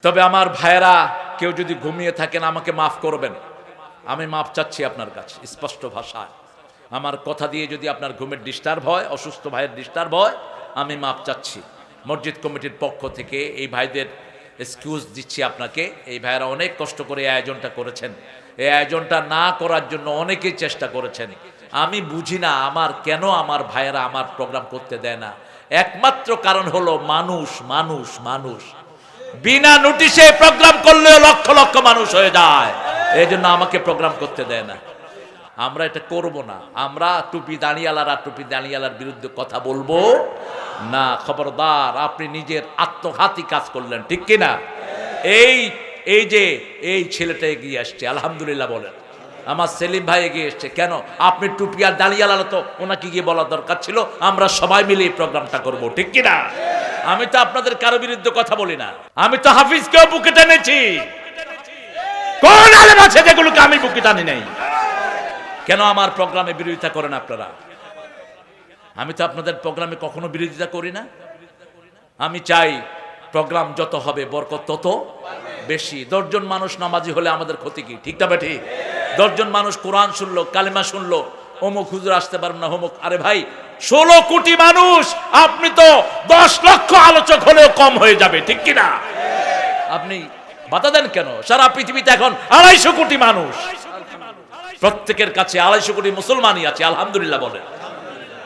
তবে আমার ভাইয়েরা, কেউ যদি ঘুমিয়ে থাকেন আমাকে মাফ করবেন, আমি মাফ চাচ্ছি আপনার কাছে স্পষ্ট ভাষায়। আমার কথা দিয়ে যদি আপনার ঘুমের ডিস্টার্ব হয়, অসুস্থ ভাইয়ের ডিস্টার্ব হয়, আমি মাফ চাচ্ছি। মসজিদ কমিটির পক্ষ থেকে এই ভাইদের এক্সকিউজ দিচ্ছি আপনাকে। এই ভাইয়েরা অনেক কষ্ট করে এই আয়োজনটা করেছেন। এই আয়োজনটা না করার জন্য অনেকেই চেষ্টা করেছেন। আমি বুঝি না কেন আমার ভাইয়েরা আমার প্রোগ্রাম করতে দেয় না। একমাত্র কারণ হলো মানুষ মানুষ মানুষ। বিনা নোটিশে প্রোগ্রাম করলেও লক্ষ লক্ষ মানুষ হয়ে যায়, এই জন্য আমাকে প্রোগ্রাম করতে দেয় না। আমরা এটা করব না। আমরা টুপি দাঁড়িয়ালার বিরুদ্ধে কথা বলবো না। খবরদার, আপনি নিজের আত্মঘাতী কাজ করলেন, ঠিক কিনা? এই ছেলেটা এগিয়ে আসছে, আলহামদুলিল্লাহ বলেন। আমার সেলিম ভাই এগিয়ে এসছে কেন? আপনি টুপি আর দাঁড়িয়ালা, তো ওনাকে গিয়ে বলার দরকার ছিল আমরা সবাই মিলে এই প্রোগ্রামটা করব, ঠিক কিনা? আমি তো আপনাদের কারো বিরুদ্ধে কথা বলি না। আমি তো হাফিজকেও বুকে টেনেছি। কোন আলেম আছে যেগুলোকে আমি বুকে টানি নাই? কেন আমার প্রোগ্রামে বিরোধিতা করেন আপনারা? আমি তো আপনাদের প্রোগ্রামে কখনো বিরোধিতা করি না। আমি চাই প্রোগ্রাম যত হবে বরকত তত বেশি। 10 জন মানুষ নামাজি হলে আমাদের ক্ষতি কি? ঠিক না ঠিক? 10 জন মানুষ কোরআন শুনলো, কালেমা শুনলো, অমুক হুজুর আসতে পারবেন না, অমুক। আরে ভাই, 16 কোটি মানুষ, আপনি তো 10 লক্ষ আলোচক হলেও কম হয়ে যাবে, ঠিক কিনা? আপনি বাধা দেন কেন? সারা পৃথিবীতে এখন 250 কোটি মানুষ, প্রত্যেকের কাছে 250 কোটি মুসলমানই আছে, আলহামদুলিল্লাহ বলেন।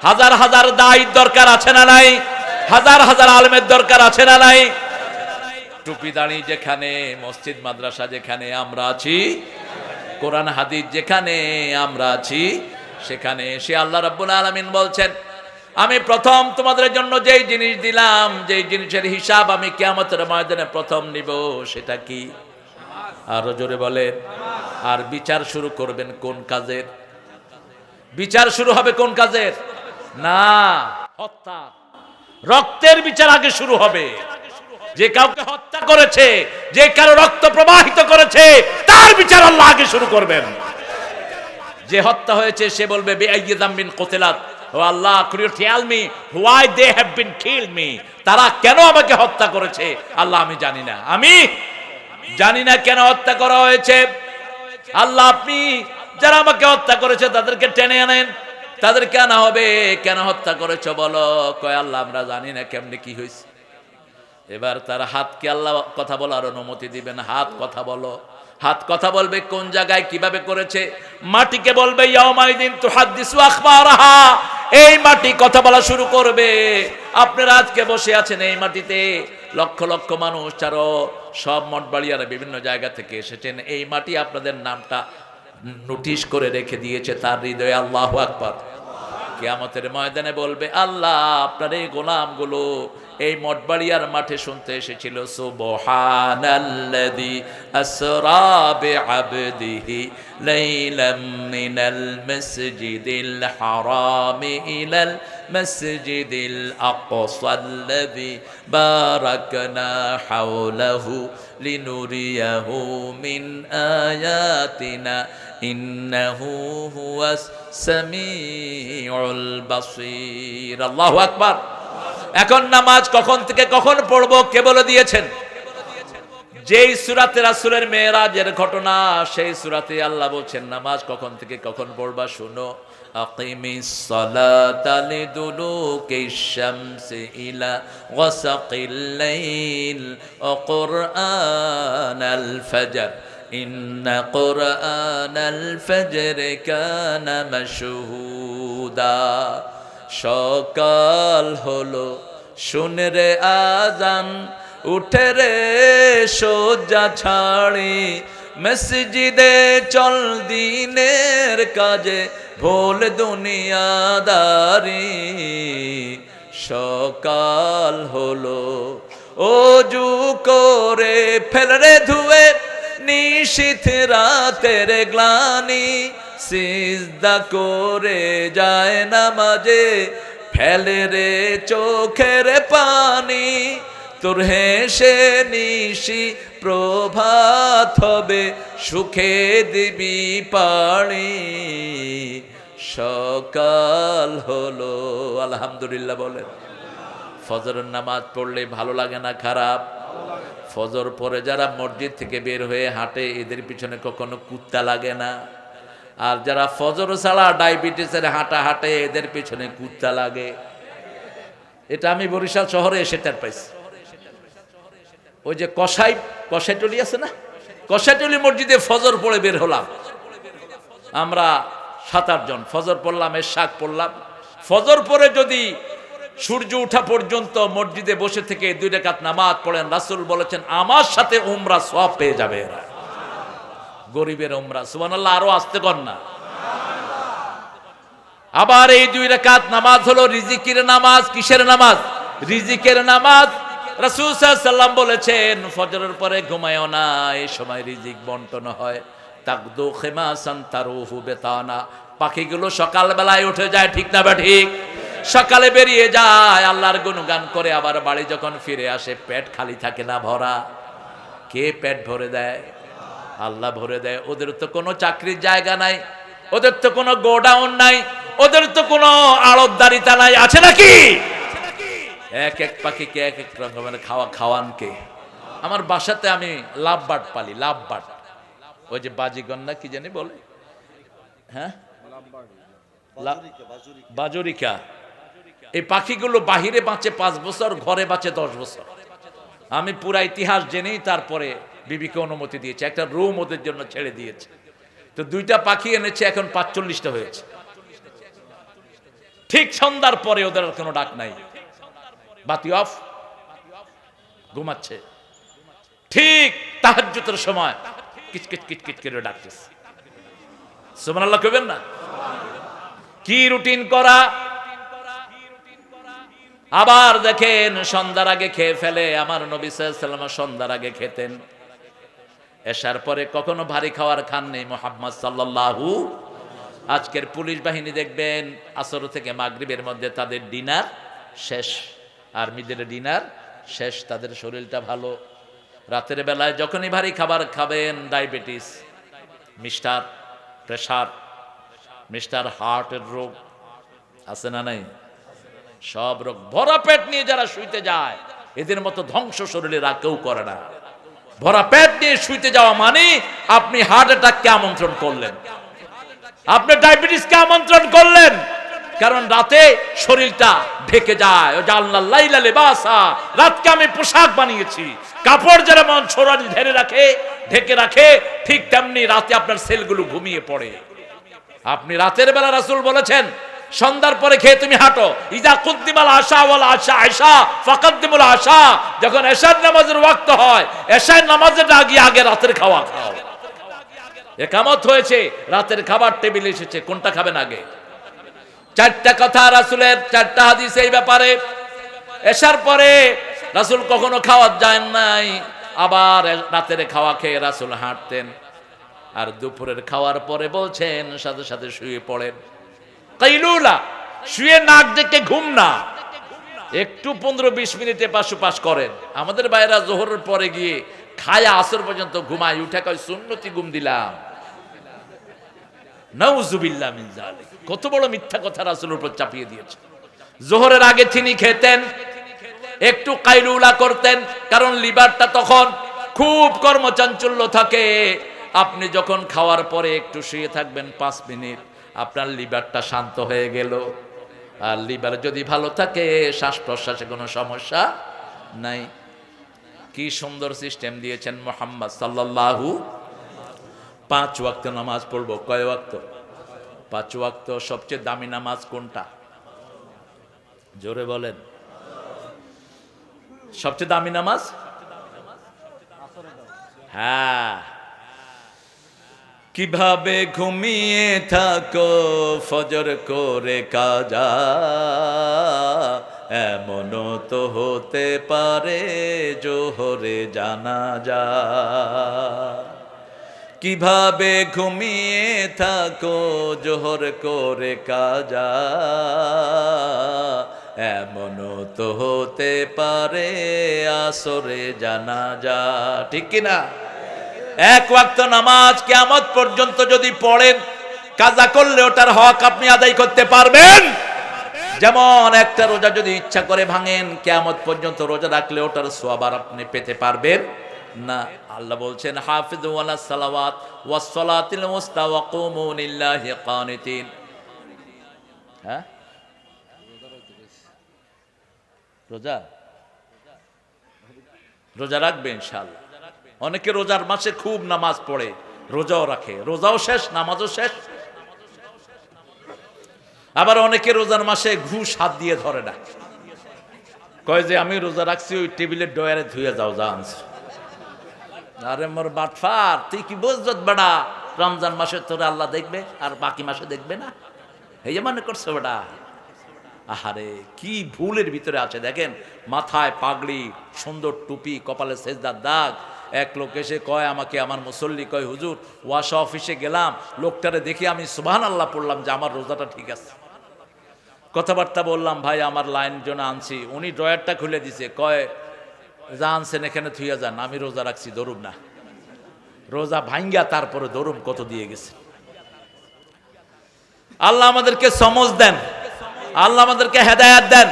হাজার হাজার দায়ীর দরকার আছে না নাই? হাজার হাজার আলেমের দরকার আছে না নাই? টুপি দাঁড়ি যেখানে, মসজিদ মাদ্রাসা যেখানে আমরা আছি, কোরআন হাদিস যেখানে আমরা আছি, সেখানে সে আল্লাহ রাব্বুল আলামিন বলছেন, আমি প্রথম তোমাদের জন্য যেই জিনিস দিলাম, যেই জিনিসের হিসাব আমি কিয়ামতের ময়দানে প্রথম নিব, সেটা কি? আরো জোরে বলেন। আর বিচার শুরু করবেন কোন কাজের? বিচার শুরু হবে কোন কাজের? না, হত্যা, রক্তের বিচার আগে শুরু হবে। যে কাউকে হত্যা করেছে, যে কারো রক্ত প্রবাহিত করেছে, তার বিচার আল্লাহ আগে শুরু করবেন। যে হত্যা হয়েছে সে বলবে বিআইয়ি যামবিন কুতিলাত, ও আল্লাহ, could you tell me why they have been killed me? তারা কেন আমাকে হত্যা করেছে? আল্লাহ, আমি জানি না, আমি জানি না কেন হত্যা করা হয়েছে। আল্লাহ, আপনি যারা আমাকে হত্যা করেছে তাদেরকে টেনে আনেন, তাদেরকে আনা হবে। কেন হত্যা করেছো বলো? কয় আল্লাহ, আমরা জানি না কেমনে কি হয়েছে। এবার তার হাতকে আল্লাহ কথা বলার অনুমতি দিবেন। হাত কথা বলো। হাত কথা বলবে কোন জায়গায় কিভাবে করেছে? মাটিকে বলবে ইয়াউমাইদিন তুহাদ্দিসু আখবারাহা, এই মাটি কথা বলা শুরু করবে। আপনারা আজকে বসে আছেন এই মাটিতে, লক্ষ লক্ষ মানুষ, চারো সব মঠবাড়িয়ারা বিভিন্ন জায়গা থেকে এসেছেন। এই মাটি আপনাদের নামটা নোটিশ করে রেখে দিয়েছে তার হৃদয়ে। আল্লাহু আকবার। কিয়ামতের ময়দানে বলবে, আল্লাহ, আপনার এই গোলামগুলো এই মঠবাড়িয়ার মাঠে শুনতে এসেছিল সুবহানাল্লাযী আসরা বিআবদিহি লাইলাম মিনাল মাসজিদিল হারামি ইলাল মাসজিদিল আকসাল্লাযী বারাকনা হাওলাহু লিনুরিয়াহু মিন আয়াতিনা ইন্নাহু হুয়াস সামিউল বাসীর। আল্লাহু আকবার। এখন নামাজ কখন থেকে কখন পড়বো কে বলে দিয়েছেন? যেই সূরাতে রাসূলের মেরাজের ঘটনা, সেই সূরাতে আল্লাহ বলছেন নামাজ কখন থেকে কখন পড়বা শুনো। আকিমিস সালাতা লিদুলুকিশ শামসি ইলা ওয়াসাকিল লাইল ওয়া কুরআনাল ফজর ইন্না কুরআনাল ফজর কানা মাশহুদা। সকাল হলো, শুনে রে আজান, উঠে রে শয্যা ছাড়ি, মসজিদে চল দিনের কাজে, ভোল দুনিয়াদারি। সকাল হলো, ওযু করে ফেল রে ধুয়ে নিশীথ রাতের গ্লানি, সিজদা করে যায় নামাজে, ফেলে রে চোখের পানি। তোর হেসে নিশি প্রভাত হবে, সুখে দিবি পানি। সকাল হলো, আলহামদুলিল্লাহ বলেন। ফজরের নামাজ পড়লে ভালো লাগে না খারাপ? ফজর পরে যারা মসজিদ থেকে বের হয়ে হাঁটে এদের পিছনে কখনো কুত্তা লাগে না, আর যারা ফজর ছাড়া ডায়াবেটিসের হাঁটা হাঁটে এদের পিছনে কুত্তা লাগে। এটা আমি বরিশাল শহরে এসে টের পাইছি। ওই যে কসাইটলি আছে না, কসাইটলি মসজিদে ফজর পড়ে বের হলাম আমরা 7-8 জন। ফজর পড়লাম, এশাক পড়লাম। ফজর পরে যদি সূর্য ওঠা পর্যন্ত মসজিদে বসে থেকে 2 রাকাত নামাজ পড়েন, রাসূল বলেছেন আমার সাথে উমরা সওয়াব পেয়ে যাবে এরা। গরিবের উমরা, সুবহানাল্লাহ, আরো আসতে কর না। আবার এই 2 রাকাত নামাজ হলো রিজিকের নামাজ। কিসের নামাজ? রিজিকের নামাজ। রাসূল সাল্লাল্লাহু আলাইহি ওয়াসাল্লাম বলেছেন ফজরের পরে ঘুমায়ও না, এই সময় রিজিক বন্টন হয়। তাকদু খিমাসান তারুহু বেতানা, পাখিগুলো সকাল বেলায় উঠে যায়, ঠিক না বা ঠিক? সকালে বেরিয়ে যায়, আল্লাহর গুণগান করে, আবার বাড়ি যখন ফিরে আসে পেট খালি থাকে না, ভরা। কে পেট ভরে দেয়? আল্লাহ ভরে দেয়। ওদের তো কোনো চাকরির জায়গা নাই, ওদের তো কোনো গোডাউন নাই, ওদের তো কোনো আড়তদারিতা নাই, আছে নাকি? এক এক পাখিকে এক এক রকম মানে খাওয়ান কে? আমার বাসাতে আমি লাভবার্ড পালি, লাভবার্ড। ওই যে বাজিগর না কি জানি বলে, হ্যাঁ, বাজরিকা। এই পাখিগুলো বাহিরে বাঁচে 5 বছর, ঘরে বাঁচে 10 বছর। আমি পুরা ইতিহাস জেনেই তারপরে বিবিকে অনুমতি দিয়েছে, একটা রুম ওদের জন্য ছেড়ে দিয়েছে। তো 2টা পাখি এনেছে, এখন 45টা হয়েছে। ঠিক সন্ধ্যার পরে ওদের কোনো ডাক নাই, বাতি অফ, ঘুমাচ্ছে। ঠিক তাহাজ্জুদের সময় কিচকিচ কিচকিচ করে ডাকতেছে। সুবহানাল্লাহ কইবেন না? কি রুটিন করা। আবার দেখেন সন্ধ্যার আগে খেয়ে ফেলে। আমার নবী সাল্লাল্লাহু আলাইহি ওয়াসাল্লাম সন্ধ্যার আগে খেতেন। এশার পরে কখনো ভারী খাবার খান নেই মুহাম্মদ সাল্লাল্লাহু। আজকের পুলিশ বাহিনী দেখবেন আসর থেকে মাগরিবের মধ্যে তাদের ডিনার শেষ, আর্মিদের ডিনার শেষ, তাদের শরীরটা ভালো। রাতের বেলায় যখনই ভারী খাবার খাবেন, ডায়াবেটিস, মিস্টার প্রেসার, মিস্টার হার্টের রোগ আছে না নাই? সব রোগ। ভরা পেট নিয়ে যারা শুইতে যায় এদের মতো ধ্বংস শরীরে কেউ করে না। ভরা পেট নিয়ে শুইতে যাওয়া মানে আপনি হার্ট অ্যাটাককে আমন্ত্রণ করলেন, আপনি ডায়াবেটিসকে আমন্ত্রণ করলেন। কারণ রাতে শরীরটা ঢেকে যায়। ও জাআলনাল লাইলা লিবাসা, রাতকে আমি পোশাক বানিয়েছি। কাপড় যেমন শরীর ঢেকে রাখে, ঠিক তেমনি রাতে আপনার সেলগুলো ঘুমিয়ে পড়ে। আপনি রাতের বেলা রাসূল বলেছেন সন্ধ্যার পরে খেয়ে তুমি হাঁটো। ইজা কুদ্দিমাল আশা ওয়াল আশা আয়শা ফাকাদ্দিমুল আশা, যখন এশার নামাজের ওয়াক্ত হয় এশার নামাজের আগে রাতের খাওয়া খাও। একামত হয়েছে, রাতের খাবার টেবিলে এসেছে, কোনটা খাবেন আগে? 4টা কথা রাসূলের, 4টা হাদিস এই ব্যাপারে। এশার পরে রাসূল কখনো খাওয়া যায় নাই, আবার রাতের খাওয়া খেয়ে রাসূল হাঁটতেন। আর দুপুরের খাওয়ার পরে বলছেন সাথে সাথে শুয়ে পড়েন। কাইলুলা, শুয়ে নাক ডেকে ঘুম না, একটু 15-20 মিনিটে পাশ করেন। আমাদের বাইরা জোহরের পরে গিয়ে খায়া আসর পর্যন্ত ঘুমায়, উঠে কয় সুন্নতি ঘুম দিলাম। নাউজুবিল্লাহ মিন যালিক। কত বড় মিথ্যা কথা রাসূলের উপর চাপিয়ে দিয়েছে। জোহরের আগে তিনি খেতেন, একটু কাইলুলা করতেন, কারণ লিভারটা তখন খুব কর্মচাঞ্চল্য থাকে। আপনি যখন খাওয়ার পরে একটু শুয়ে থাকবেন 5 মিনিট, আপনার লিভারটা শান্ত হয়ে গেল। আর লিভার যদি ভালো থাকে শ্বাস প্রশ্বাসে কোনো সমস্যা নাই। কি সুন্দর সিস্টেম দিয়েছেন মুহাম্মদ সাল্লাল্লাহু। 5 ওয়াক্ত নামাজ পড়বো। কয় ওয়াক্ত? 5 ওয়াক্ত। সবচেয়ে দামি নামাজ কোনটা? জোরে বলেন। সবচেয়ে দামি নামাজ? হ্যাঁ। কিভাবে ঘুমিয়ে থাকো ফজর করে কাজা, এমনও তো হতে পারে জোহরে জানাজা। কিভাবে ঘুমিয়ে থাকো জোহর করে কাজা, এমনও তো হতে পারে আসরে জানাজা। ঠিক কিনা? 1 ওয়াক্ত নামাজ কিয়ামত পর্যন্ত যদি পড়েন, কাজা করলে ওটার হক আপনি আদায় করতে পারবেন? যেমন একটা রোজা যদি ইচ্ছা করে ভাঙেন, কিয়ামত পর্যন্ত রোজা রাখলে ওটার সওয়াব আর আপনি পেতে পারবেন না। আল্লাহ বলছেন হাফিজু আলাস সালাওয়াত ওয়াস সালাতিল মুস্তা ওয়া কুমু লিল্লাহি কানিতিন। হ্যাঁ, রোজা রোজা রাখবে ইনশাআল্লাহ। অনেকে রোজার মাসে খুব নামাজ পড়ে, রোজাও রাখে, রোজাও শেষ নামাজও শেষ। আবার অনেকে রোজার মাসে ঘুষ হাত দিয়ে ধরে না, কয় যে আমি রোজা রাখছি, ওই টেবিলের ডয়ারে ধুয়ে যাও যা আনছো। আরে মোর বাটফার, তুই কি বুঝছত বেটা, রমজান মাসে তোরা আল্লাহ দেখবে আর বাকি মাসে দেখবে না, এই যে মনে করছো বেটা। আহারে কি ভুলের ভিতরে আছে দেখেন, মাথায় পাগড়ি, সুন্দর টুপি, কপালে সেজদার দাগ। এক লোক এসে কয় আমাকে, আমার মুসল্লি কয় হুজুর ওয়াশা অফিসে গেলাম, লোকটারে দেখে আমি সুবহানাল্লাহ পড়লাম যে আমার রোজাটা ঠিক আছে। কথাবার্তা বললাম, ভাই আমার লাইন জন্য আনছি, উনি ড্রয়ারটা খুলে দিছে, কয় যা আনছেন এখানে থুইয়া যান, আমি রোজা রাখছি, দরুম না। রোজা ভাঙ্গা তারপরে দরুম কত দিয়ে গেছে। আল্লাহ আমাদেরকে সমজ দেন, আল্লাহ আমাদেরকে হেদায়েত দেন।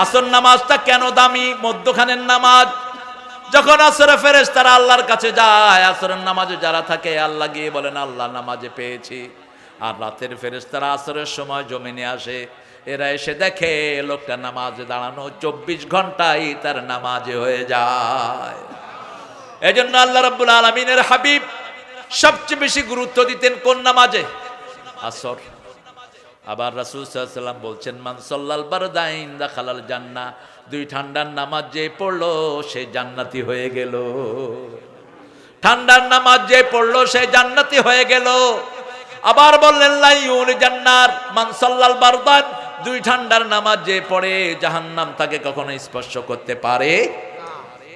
আসর নামাজটা কেন দামি? মধ্যখানের নামাজ। যখন আসরে ফেরেশতারা আল্লাহর কাছে যায়, আসরের নামাজে যারা থাকে আল্লাহ গিয়ে বলেন আল্লাহ নামাজে পেয়েছি। আর রাতের ফেরেশতারা আসরের সময় জমিনে আসে, এরা এসে দেখে লোকটা নামাজে দাঁড়ানো 24 ঘন্টাই তার নামাজে হয়ে যায়। এজন্য আল্লাহ রাব্বুল আলামিনের হাবিব সবচেয়ে বেশি গুরুত্ব দিতেন কোন নামাজে? আসর। আবার রাসূল সাল্লাল্লাহু আলাইহি ওয়াসাল্লাম বলছেন মান সাল্লাল বারদাইন দাখালাল জান্নাহ, দুই ঠান্ডার নামাজ যে পড়লো সে জান্নাতি হয়ে গেল। ঠান্ডার নামাজ যে পড়লো সে জান্নাতি হয়ে গেল। আবার বললেন লা ইউল জান্নার মান সাল্লাল বারদান, দুই ঠান্ডার নামাজ যে পড়ে জাহান্নাম তাকে কখনো স্পর্শ করতে পারে।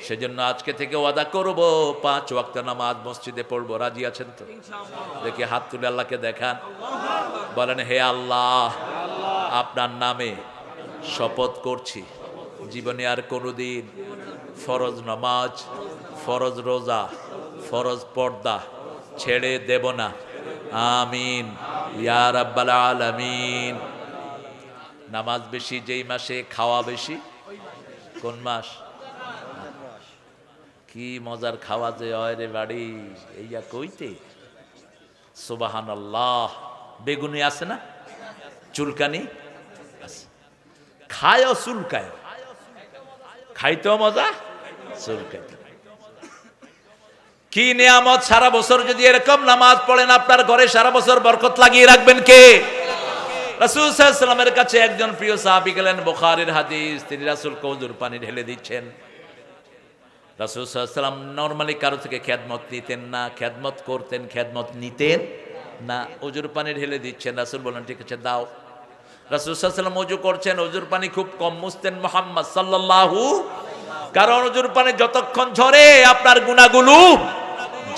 সেজন্য আজকে থেকে ওয়াদা করব 5 ওয়াক্ত নামাজ মসজিদে পড়বো। রাজি আছেন তো? দেখি হাত তুলে আল্লাহকে দেখান, বলেন হে আল্লাহ, আপনার নামে শপথ করছি জীবনে আর কোনোদিন ফরজ নামাজ, ফরজ রোজা, ফরজ পর্দা ছেড়ে দেব না। আমিন ইয়া রাব্বাল আলামিন। নামাজ বেশি যেই মাসে, খাওয়া বেশি কোন মাস? কি মজার খাওয়া যে হয় রে বাড়ি, এইয়া কইতে সুবহানাল্লাহ। বেগুনি আছে না, চুলকানি আছে, খায়ও চুলকায়, খাইতেও মজা, চুলকাইতে। কি নিয়ামত! সারা বছর যদি এরকম নামাজ পড়েন আপনার ঘরে সারা বছর বরকত লাগিয়ে রাখবেন কে? রাসূল সাল্লাল্লাহু আলাইহি ওয়াসাল্লামের কাছে একজন প্রিয় সাহাবী গেলেন, বুখারীর হাদিস, তিনি রাসূলকে ওযুর পানি ঢেলে দিচ্ছেন। রাসূল সাল্লাল্লাহু আলাইহি ওয়াসাল্লাম নরমালি কারো থেকে খেদমত নিতেন না, খেদমত করতেন, খেদমত নিতেন না। ওযুর পানি ঢেলে দিচ্ছেন, রাসূল বলেন ঠিক আছে দাও। রাসূল সাল্লাল্লাহু আলাইহি ওয়াসাল্লাম ওযু করছেন, ওযুর পানি খুব কম মুছতেন মুহাম্মদ সাল্লাল্লাহু, কারণ ওযুর পানি যতক্ষণ ঝরে আপনার গুনাহগুলো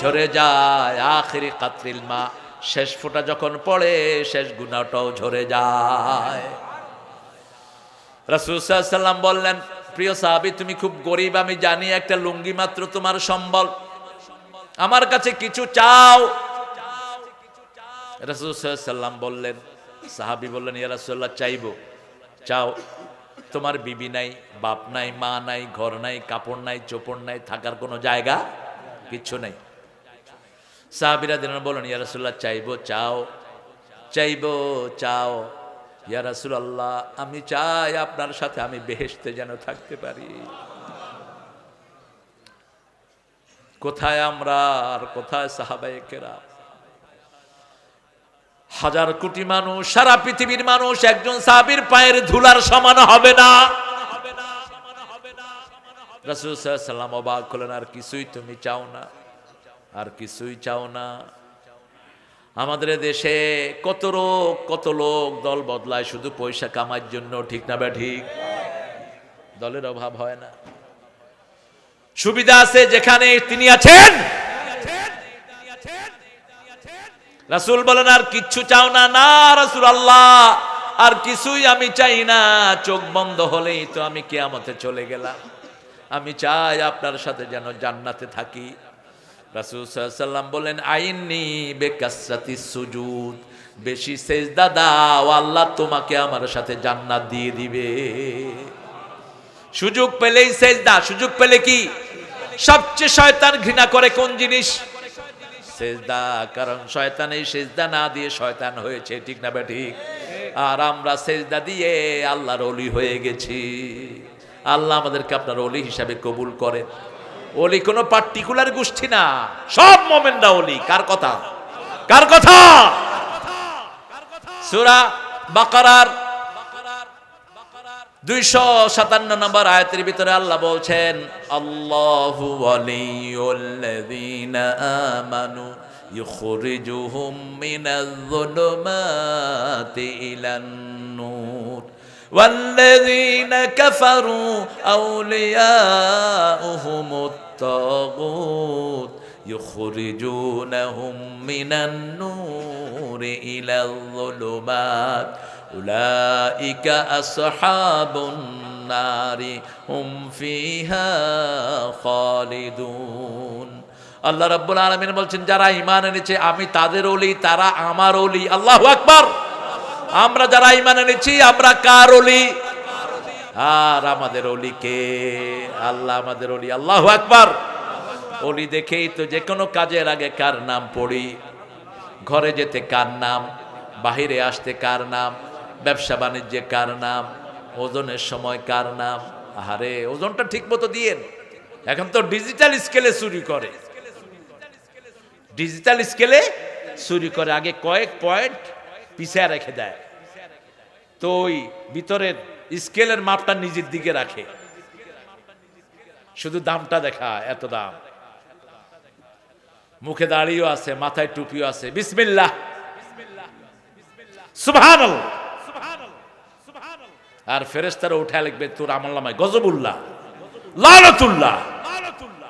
ঝরে যায়। আখিরি কাতরিল মা, শেষ ফোঁটা যখন পড়ে শেষ গুনাহটাও ঝরে যায়। রাসূল সাল্লাল্লাহু আলাইহি ওয়াসাল্লাম বললেন, প্রিয় সাহাবী তুমি খুব গরীব আমি জানি, একটা লুঙ্গি মাত্র তোমার সম্বল, আমার কাছে কিছু চাও। রাসূল সাল্লাল্লাহু আলাইহি ওয়াসাল্লাম বললেন, সাহাবী বললেন ইয়া রাসূলুল্লাহ চাইবো। চাও। তোমার বিবি নাই, বাপ নাই, মা নাই, ঘর নাই, কাপড় নাই, চোপড় নাই, থাকার কোনো জায়গা কিচ্ছু নাই। সাহাবীরা দিলেন, বলেন ইয়া রাসূলুল্লাহ চাইবো। চাও। চাইবো, চাও। ইয়া রাসূলুল্লাহ আমি চাই আপনার সাথে আমি বেহেশতে যেন থাকতে পারি। কোথায় আমরা আর কোথায় সাহাবায়ে কেরাম? হাজার কোটি মানুষ, সারা পৃথিবীর মানুষ একজন সাহাবীর পায়ের ধুলার সমান হবে না। রাসূল সাল্লাল্লাহু আলাইহি ওয়াসাল্লাম অবাক হলেন, আর কিছুই তুমি চাও না? আর কিছুই চাও না? আমাদের দেশে কত লোক দল বদলায় শুধু পয়সা কামার জন্য, ঠিক না বে ঠিক? দলের অভাব হয় না, সুবিধা আছে যেখানে তিনি আছেন। রাসূল বলেন আর কিচ্ছু চাও না? না রাসূলুল্লাহ আর কিছুই আমি চাই না, চোখ বন্ধ হলেই তো আমি কিয়ামতে চলে গেলাম। আমি চাই আপনার সাথে যেন জান্নাতে থাকি। রাসূল সাল্লাল্লাহু আলাইহি ওয়াসাল্লাম বলেন আইন্নি বিকাসরাতিস সুজুদ, বেশি সেজদা দাও, আল্লাহ তোমাকে আমার সাথে জান্নাত দিয়ে দিবে। সুযোগ পেলেই সেজদা, সুযোগ পেলে কি? সবচেয়ে শয়তান ঘৃণা করে কোন জিনিস? সেজদা। কারণ শয়তান এই সেজদা না দিয়ে শয়তান হয়েছে, ঠিক না বেঠিক? আর আমরা সেজদা দিয়ে আল্লাহর ওলি হয়ে গেছি। আল্লাহ আমাদেরকে আপনার ওলি হিসাবে কবুল করেন। ওলি কোনো পার্টিকুলার গোষ্ঠী না, সব মুমিনরা ওলি। কার কথা? কার কথা? সূরা বাকারার 257 নম্বর আয়াতের ভিতরে আল্লাহ বলছেন, আল্লাহু ওয়ালিয়ুল্লাযীনা আমানু ইখরিজুহুম মিনাজ-যুলুমাতি ইলান-নূর ওয়াল্লাযীনা কাফারু আউলিয়াউহুমুত-তাগুত ইখরিজুনাহুম মিনান-নূরি ইলাল-যুলুমাত উলাইকা আসহাবুন নারি হুম ফিহা খালিদুন। আল্লাহ রাব্বুল আলামিন বলছেন, যারা ঈমান এনেছে আমি তাদের ওলি, তারা আমার ওলি। আল্লাহু আকবার। আমরা যারা ঈমান এনেছি আমরা কার ওলি? আর আমাদের ওলি কে? আল্লাহ আমাদের ওলি। আল্লাহু আকবার। ওলি দেখেই তো যে কোনো কাজের আগে কার নাম পড়ি, ঘরে যেতে কার নাম, বাহিরে আসতে কার নাম, ব্যবসা বাণিজ্যে কার নাম, ওজনের সময় কার নাম। আরে ওজনটা ঠিক মতো দিয়েন। এখন তো ডিজিটাল স্কেলে চুরি করে, ডিজিটাল স্কেলে চুরি করে, আগে কয়েক পয়েন্ট পিছিয়ে রেখে দেয়, তো ওই ভিতরের স্কেলের মাপটা নিজের দিকে রাখে, শুধু দামটা দেখা, এত দাম। মুখে দাড়িও আছে, মাথায় টুপিও আছে, বিসমিল্লাহ, সুবহানাল্লাহ। আর ফেরেশতারা উঠে লিখবে তোর আমলনামায় গজবুল্লাহ, লানাতুল্লাহ।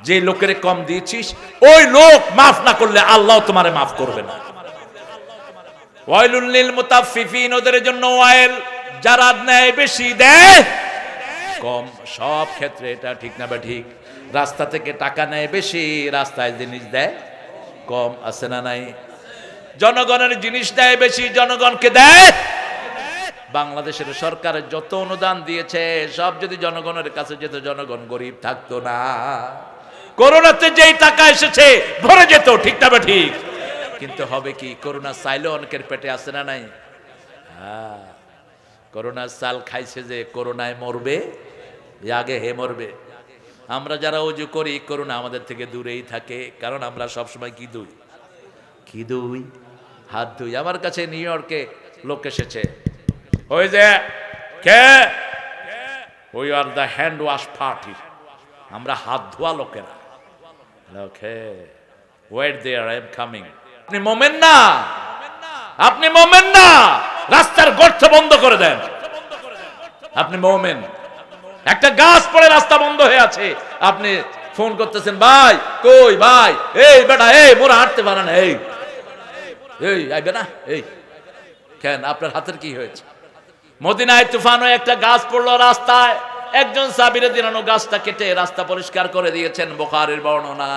যে লোকের কম দিয়েছিস ওই লোক মাফ না করলে আল্লাহ তোমারে মাফ করবে না। ওয়াইলুল লিল মুতাফফিফিন, ওদের জন্য ওয়াইল, যারা নেয় বেশি দেয় কম। সব ক্ষেত্রে এটা ঠিক না? বা ঠিক। রাস্তা থেকে টাকা নেয় বেশি, রাস্তায় জিনিস দেয় কম, আছে না নাই? জনগণের জিনিস দেয় বেশি, জনগণকে দেয়। বাংলাদেশের সরকারের যত অনুদান দিয়েছে সব যদি জনগণের কাছে যেত, জনগণ গরিব থাকতো না। করোনাতে যেই টাকা এসেছে ভরে যেত, ঠিক না? বা ঠিক। কিন্তু হবে কি, করোনা চাইলেও অনেকের পেটে আছে না নাই? হ্যাঁ, করোনার চাল খাইছে যে করোনায় মরবে, আগে হে মরবে। আমরা যারা ওযু করি করোনা আমাদের থেকে দূরেই থাকে, কারণ আমরা সবসময় কি দুই? কি দুই? হাত দুই। আমার কাছে নিউ ইয়র্কে লোক এসেছে, ওই যে কে, we are the hand wash party, আমরা হাত ধোয়া লোকেরা। Okay, wait there, I am coming. আপনি মোমেন না, আপনি মোমেন না, রাস্তার গর্ত বন্ধ করে দেন। আপনি মোমেন। একটা গাছ পড়ে রাস্তা বন্ধ হয়ে আছে, আপনি ফোন করতেছেন, ভাই কই ভাই, এই বেটা, এই মোরা হাঁটতে পারে না, এই এই আইবে না, এই কেন, আপনার হাতের কি হয়েছে? মদিনায় তুফান হয়ে একটা গাছ পড়লো রাস্তায়, একজন সাহাবী রাদিয়াল্লাহু আনহু গাছটা কেটে রাস্তা পরিষ্কার করে দিয়েছেন। বুখারীর বর্ণনা,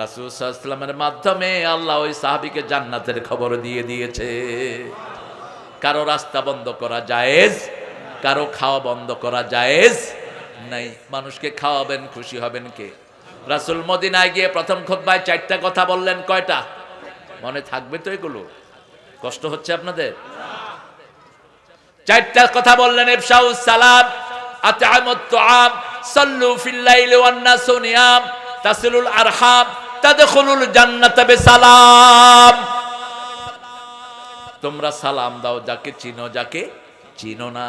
রাসূল সাল্লাল্লাহু আলাইহি ওয়াসাল্লামের মাধ্যমে আল্লাহ ওই সাহাবীকে জান্নাতের খবর দিয়ে দিয়েছে। কারো রাস্তা বন্ধ করা জায়েজ, কারো খাওয়া বন্ধ করা জায়েজ নাই। মানুষকে খাওয়াবেন, খুশি হবেন কে? রাসূল মদিনায় গিয়ে প্রথম খুতবায় 4টা কথা বললেন। কয়টা মনে থাকবে তো? এগুলো কষ্ট হচ্ছে আপনাদের? 4টা কথা বললেন। ইফশাউস সালাম, আত'আমুত তুআম, সাল্লু ফিল লাইলি ওয়ান নাসু নিয়াম, তাসিলুল আরহাম, তাদখুলুল জান্নাতা বিসালাম। তোমরা সালাম দাও যাকে চিনো, যাকে চিনো না।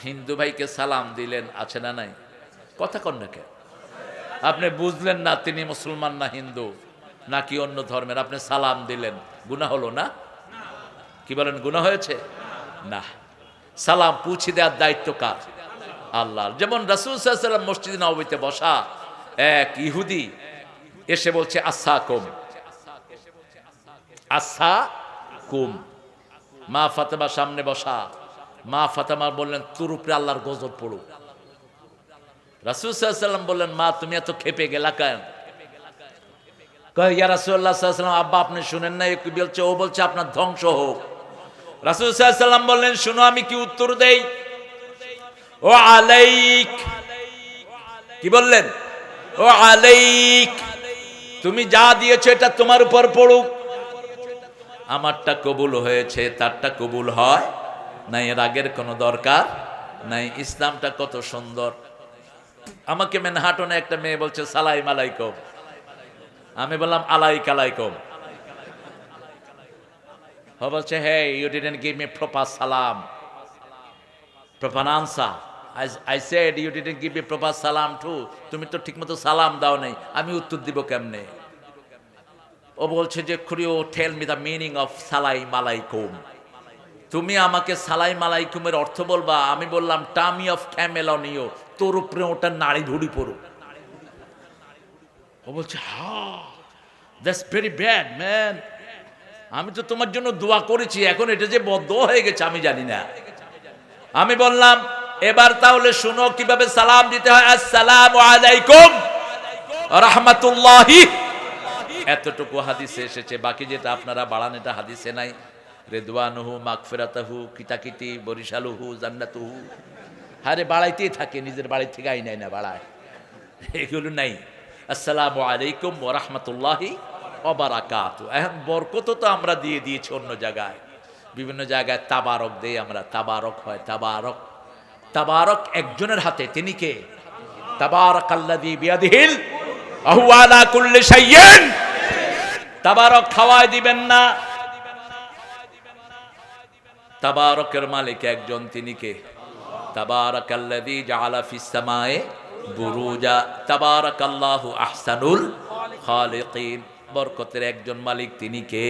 হিন্দু ভাইকে সালাম দিলেন, আছে না নাই? কথা কন না কেন? আপনি বুঝলেন না তিনি মুসলমান না হিন্দু নাকি অন্য ধর্মের, আপনি সালাম দিলেন, গুনাহ হলো না? কি বলেন, গুনাহ হয়েছে না? সালাম পৌঁছে দেওয়ার দায়িত্ব কার? আল্লাহর। যেমন রাসূল সাল্লাল্লাহু আলাইহি ওয়াসাল্লাম মসজিদে নববীতে বসা, এক ইহুদি এসে বলছে আসসাকুম, আসসাকুম। মা ফাতেমা সামনে বসা, মা ফাতেমা বললেন তোর উপরে আল্লাহর গজব পড়ুক। রাসূল সাল্লাল্লাহু আলাইহি ওয়াসাল্লাম বললেন, মা তুমি এত খেপে গেলা কেন? কয় ইয়া রাসূলুল্লাহ সাল্লাল্লাহু আলাইহি ওয়াসাল্লাম, আব্বা আপনি শুনেন না কি বলছে? ও বলছে আপনার ধ্বংস হোক। রাসূল সাল্লাল্লাহু আলাইহি ওয়াসাল্লাম বললেন, শুনো আমি কি উত্তর দেই। ও আলাইক, কি বললেন? ও আলাইক, তুমি যা দিয়েছো এটা তোমার উপর পড়ুক। আমারটা কবুল হয়েছে, তারটা কবুল হয় নাই, এর আগের কোনো দরকার নাই। ইসলামটা কত সুন্দর। আমাকে ম্যানহাটনে একটা মেয়ে বলছে সালাম আলাইকুম, আমি বললাম আলাইক আলাইকুম। ও বলছে hey you didn't give me proper সালাম, proper answer. I said you didn't give me proper salam too. তুমি তো ঠিকমতো সালাম দাও নাই, আমি উত্তর দিব কেমনে? ও বলছে যে could you tell me the meaning of সালাম আলাইকুম? তুমি আমাকে সালাম আলাইকুমের অর্থ বলবা। আমি বললাম tummy of camel on you, তোর উপরে ওটা নাড়ি ভুড়ি পড়ুক। ও বলছে দ্যাটস ভেরি ব্যাড ম্যান, আমি তো তোমার জন্য দোয়া করেছি, এখন এটা যে বদদোয়া হয়ে গেছে আমি জানি না। আমি বললাম এবার তাহলে শুনো কিভাবে সালাম দিতে হয়। আসসালামু আলাইকুম রাহমাতুল্লাহি, এতটুকু হাদিসে এসেছে। বাকি যেটা আপনারা বাড়ান এটা হাদিসে নাই। রিদওয়ানুহু মাগফিরাতুহু কিতাকিতি বরিশালুহু জান্নাতুহু, আরে বাড়াইতেই থাকে, নিজের বাড়ি থেকে আইনাই না বাড়ায়, এগুলো নাই। আসসালামু আলাইকুম ওয়া রাহমাতুল্লাহি ওয়া বারাকাতুহু। এখন বরকত তো আমরা দিয়ে দিয়েছি অন্য জায়গায়, বিভিন্ন জায়গায় তাবারক দেই আমরা, তাবারক হয়। তাবারক, তাবারক একজনের হাতে, তিনি কে? তাবারাকাল্লাযী বিয়াদিহিল ওয়া হুয়া আলা কুল্লি শাইইন। তাবারক খাওয়ায় দিবেন না, তাবারকের মালিক একজন, তিনি কে? তাবারাকাল্লাযী জাআলা ফিস সামায়ে বুরুজা, তাবারাকাল্লাহু আহসানুল খালিকিন। বরকতের একজন মালিক, তিনি কে?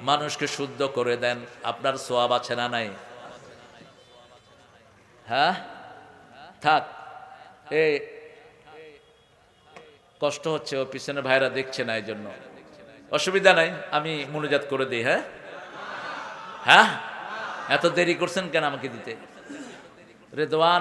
মানুষকে শুদ্ধ করে দেন, আপনার সওয়াব আছে না নাই? হ্যাঁ থাক, এই কষ্ট হচ্ছে, ও পিছনে ভাইরা দেখছে না, এই জন্য অসুবিধা নাই, আমি মুনাজাত করে দিই। হ্যাঁ হ্যাঁ, এত দেরি করছেন কেন আমাকে দিতে? রেদওয়ান